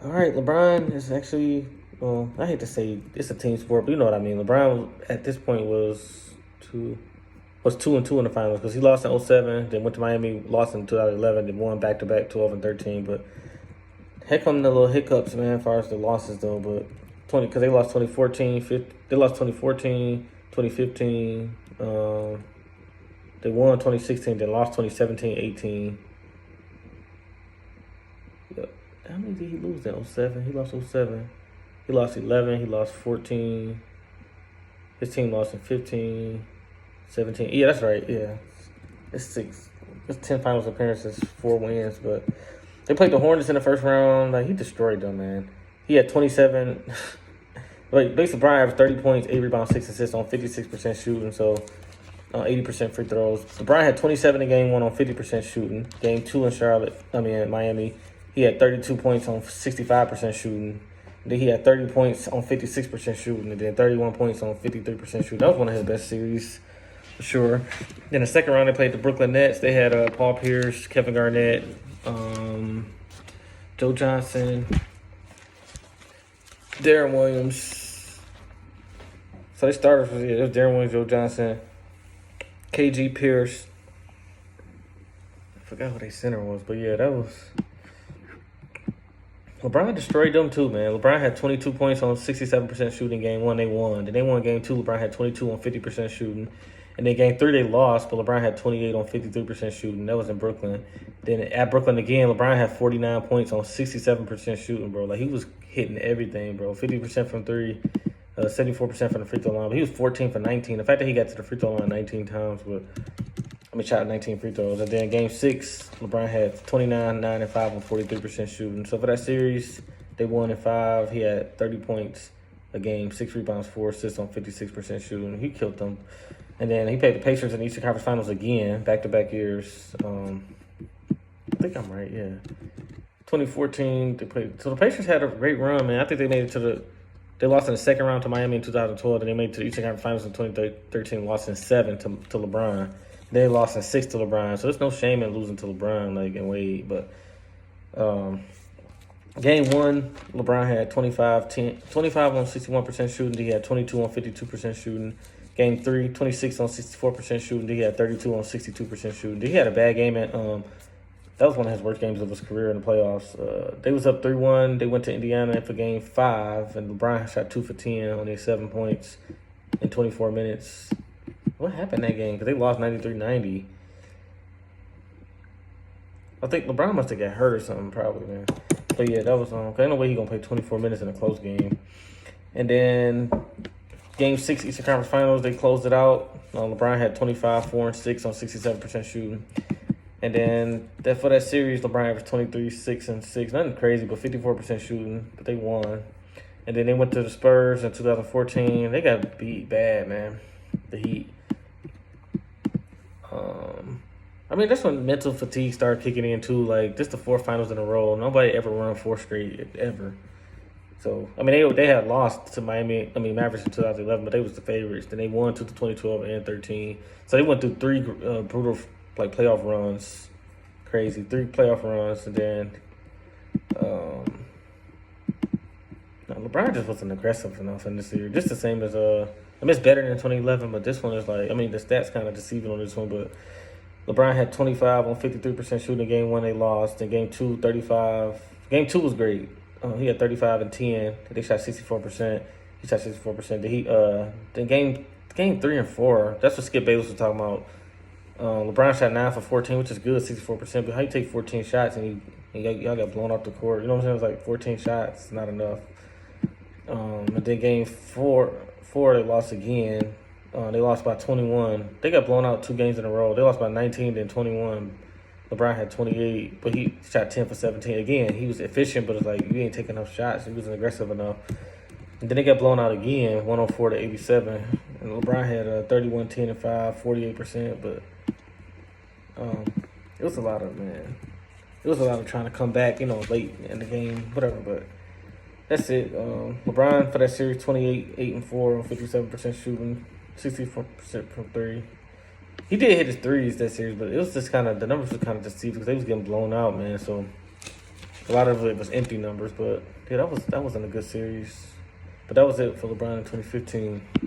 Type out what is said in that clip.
All right, LeBron is actually, well, I hate to say it's a team sport, but you know what I mean. LeBron at this point was 2-2 in the finals because he lost in '07, then went to Miami, lost in 2011, then won back to back 12 and 13. But heck, come the little hiccups, man, as far as the losses though. But 'cause they lost 2014, they lost 2014, 2015. They won 2016, then lost 2017, 18. Yep. How many did he lose in '07? He lost '07. He lost 11. He lost 14. His team lost in 15, 17. Yeah, that's right. Yeah. It's 6. It's 10 finals appearances, 4 wins. But they played the Hornets in the first round. Like, he destroyed them, man. He had 27. Like, basically, Brian averaged 30 points, 8 rebounds, 6 assists on 56% shooting. So, 80% free throws. LeBron had 27 in game 1 on 50% shooting. Game 2 in Miami, he had 32 points on 65% shooting. Then he had 30 points on 56% shooting, and then 31 points on 53% shooting. That was one of his best series, for sure. Then the second round, they played the Brooklyn Nets. They had Paul Pierce, Kevin Garnett, Joe Johnson, Darren Williams. So they started with it was Darren Williams, Joe Johnson, KG Pierce. I forgot what their center was, but yeah, that was. LeBron destroyed them too, man. LeBron had 22 points on 67% shooting game 1. They won. Then they won game 2. LeBron had 22 on 50% shooting. And then game 3, they lost, but LeBron had 28 on 53% shooting. That was in Brooklyn. Then at Brooklyn again, LeBron had 49 points on 67% shooting, bro. Like, he was hitting everything, bro. 50% from 3, 74% from the free throw line. But he was 14 for 19. The fact that he got to the free throw line 19 times, but shot 19 free throws. And then game 6, LeBron had 29, 9, and 5 on 43% shooting. So for that series, they won in 5. He had 30 points a game, 6 rebounds, 4 assists on 56% shooting. He killed them. And then he played the Pacers in the Eastern Conference Finals again, back-to-back years. I think I'm right, yeah. 2014, they played. So the Pacers had a great run, man. I think they made it to they lost in the second round to Miami in 2012, and they made it to the Eastern Conference Finals in 2013, lost in 7 to LeBron. They lost in 6 to LeBron, so there's no shame in losing to LeBron, like, and Wade. But game 1, LeBron had 25 on 61% shooting. He had 22 on 52% shooting. Game 3, 26 on 64% shooting. He had 32 on 62% shooting. He had a bad game at that was one of his worst games of his career in the playoffs. They was up 3-1. They went to Indiana for game 5, and LeBron shot 2 for 10, only 7 points in 24 minutes. What happened that game? Because they lost 93-90. I think LeBron must have got hurt or something, probably, man. But yeah, that was ain't no way he gonna play 24 minutes in a close game. And then game 6 Eastern Conference Finals, they closed it out. LeBron had 25, 4, and 6 on 67% shooting. And then for that series, LeBron averaged 23, 6, and 6. Nothing crazy, but 54% shooting. But they won. And then they went to the Spurs in 2014. They got beat bad, man. The Heat. That's when mental fatigue started kicking in too. Like, just the 4 finals in a row. Nobody ever won 4 straight ever. So they had lost to Mavericks in 2011, but they was the favorites. Then they won to the 2012 and 13. So they went through 3 brutal playoff runs, crazy 3 playoff runs, and then LeBron just wasn't aggressive enough in this year. Just the same as it's better than 2011, but this one is like, the stats kind of deceiving on this one, but LeBron had 25 on 53% shooting in game 1. They lost. In game 2, 35. Game 2 was great. He had 35 and 10. They shot 64%. He shot 64%. Then game 3 and 4. That's what Skip Bayless was talking about. LeBron shot 9 for 14, which is good, 64%. But how you take 14 shots and y'all got blown off the court? You know what I'm saying? It was like 14 shots, not enough. And then game 4, they lost again. They lost by 21. They got blown out 2 games in a row. They lost by 19, then 21. LeBron had 28, but he shot 10 for 17. Again, he was efficient, but it's like, you ain't taking enough shots. He wasn't aggressive enough. And then they got blown out again, 104 to 87. And LeBron had 31, 10, and 5, 48%. But it was a lot of trying to come back, late in the game, whatever. But that's it. LeBron for that series, 28, 8, and 4 on 57% shooting, 64% from 3. He did hit his threes that series, but it was just the numbers were kind of deceiving because they was getting blown out, man. So A lot of it was empty numbers, but yeah, that wasn't a good series. But that was it for LeBron in 2015.